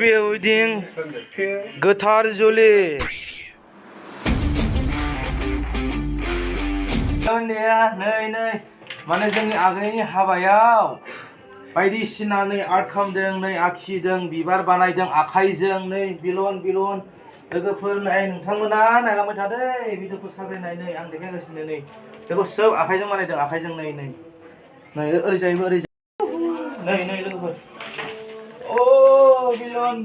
happy wedding गोथार जुलि नै माने जोंनि आगैनि हाबायाव बायदिसिना नै आर्ट खालामदों नै आखिदों बिबार बानायदों आखाइजों नै बिलन लोगोफोर नै नोंथांमोना नायलांबाय थादो भिडिअखौ साजायनाय नै आं देखायगासिनो नै बेखौ सोब आखाइजों बानायदों आखाइजों नै ओरैजायबो नै लोगोफोर ओ बिलन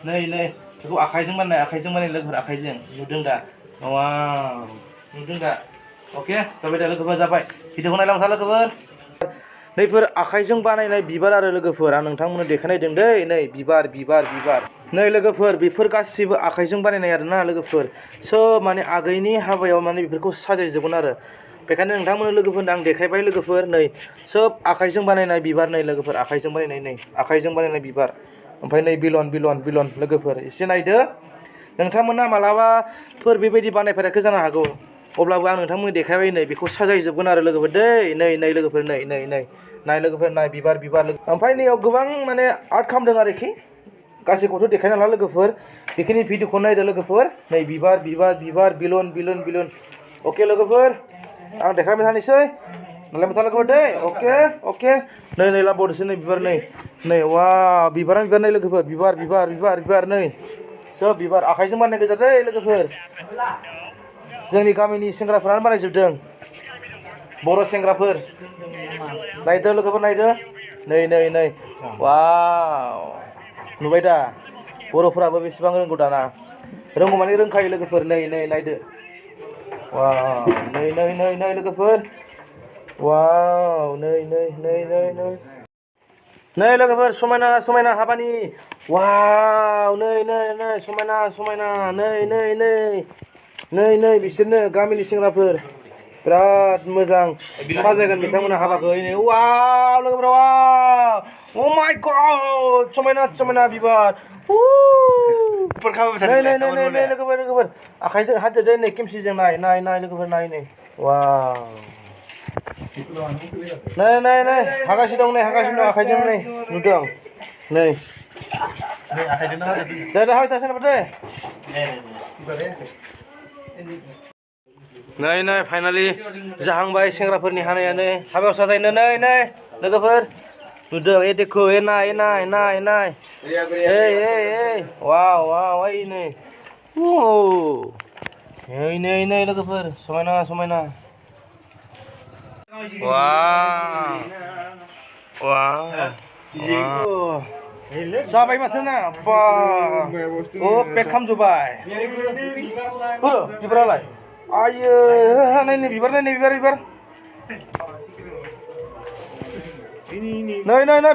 नै बेखौ आखाइजों बानाय लोगोफोर आखाइजों नुदों दा वाव नुदों दा ओके जाबाय दा लोगोफोर जाबाय भिडिअखौ नायलांबाय था लोगोफोर नैफोर आखाइजों बानायनाय बिबार आरो लोगोफोर आं नोंथांमोननो देखायनायदों दै नै बिबार नै लोगोफोर बेफोर गासिबो आखाइजों बानायनाय आरोना लोगोफोर सब माने आगैनि हाबायाव माने बेफोरखौ साजायजोबगोन आरो बेखायनो नोंथांमोननो लोगोफोरनो आं देखायबाय लोगोफोर नै सब आखाइजों बानायनाय बिबार नै लोगोफोर आखाइजों बानायनाय बिबार ओमफ्राय नै बिलन लोगोफोर एसे नायदो नोंथांमोना मालाबाफोर बेबायदि बानायफेराखै जानो हागौ अब्लाबो आं नोंथांमोननो देखायबाय नै बेखौ साजायजोबगोन आरो लोगोफोर दै नै लोगोफोर नाय लोगोफोर नाय बिबार ओमफ्राय नैयाव गोबां माने आर्ट खालामदों आरोखि गासैखौथ' देखायनो हाला लोगोफोर बेखिनि भिडिअखौ नायदो लोगोफोर नै बिबार बिलन अके लोगोफोर आं देखायबाय थानोसै नायलांबाय था लोगोफोर दै अके नै लाबावदोसो नै बिबार नै वाव बिबारानो नै लोगोफोर बिबार नै सब बिबार आखाइजों बानायनाय गोजा दै लोगोफोर जोंनि गामिनि सेंग्राफोरानो बानायजोबदों बर' सेंग्राफोर नायदो लोगोफोर नायदो नै वाव नुबाय दा बर'फोराबो बेसेबां रोंगौ दाना रोंगौ माने रोंखायो लोगोफोर नै नायदो वाव नै लोगोफोर वाव नै लोगोफोर समायना हाबानि वाव नै समायना नै बिसोरनो गामिनि सेंग्राफोर बिराद मोजां साजायगोन बिथांमोना हाबाखौ नै वाव लोगोफोर वाव अ माय गड समायना बिबार नै लोगोफोर आखाइजों हाथदो नै खेमसिजों नाय लोगोफोर नाय नै वाव नै हागासिनो दं आखाइजों नै नुदों नै दे हाबाय दे नै फाइनालि जाहांबाय सेंग्राफोरनि हानायानो हाबायाव साजायनो नै लोगोफोर नुदों देखो नाय वाव ओइ नै लोगोफोर समायना वाव जाबाय माथो ना पेक खालामजोब्बाय बिबारालाय आयो नायनो बिबार नै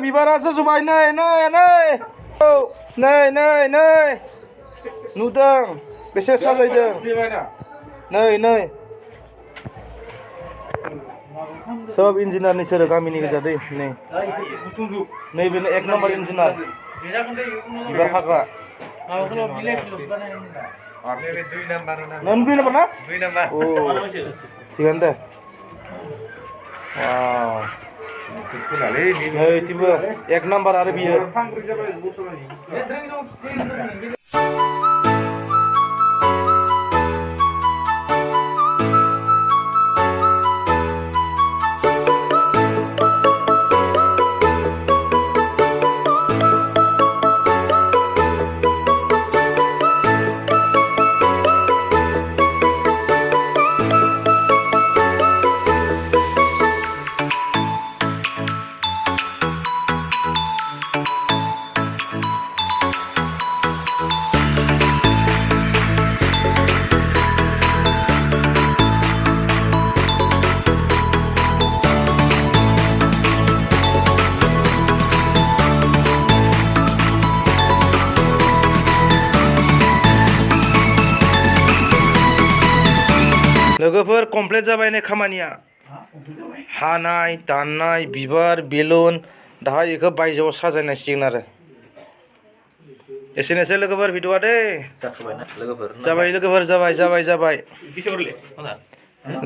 बिबारासो जोबाय नै नुदों बेसे साजायदों नै सब इन्जिनियार नोंसोरो गामिनि गोजा दै नै बेनो एक नम्बर इन्जिनियार बिबार हाग्रा नों 2 नाम्बार ना 2 नाम्बार अ थिगानो दे नै थिबो एक नाम्बार आरो बियो लोगोफोर कमप्लिट जाबाय नै खामानिया हानाय दाननाय बिबार बेलुन दाहाय बेखौ बायजोआव साजायनांसिगोन आरो एसेनोसै लोगोफोर भिडिअआ दे जाबाय लोगोफोर जाबाय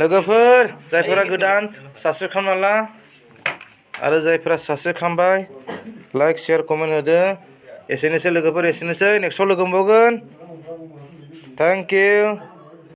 लोगोफोर जायफोरा गोदान साबस्क्राइब खालामना ला आरो जायफोरा साबस्क्राइब खालामबाय लाइक शेयार कमेन्ट होदो एसेनोसै लोगोफोर एसेनोसै नेक्स्टआव लोगो मोनबावगोन थेंक इउ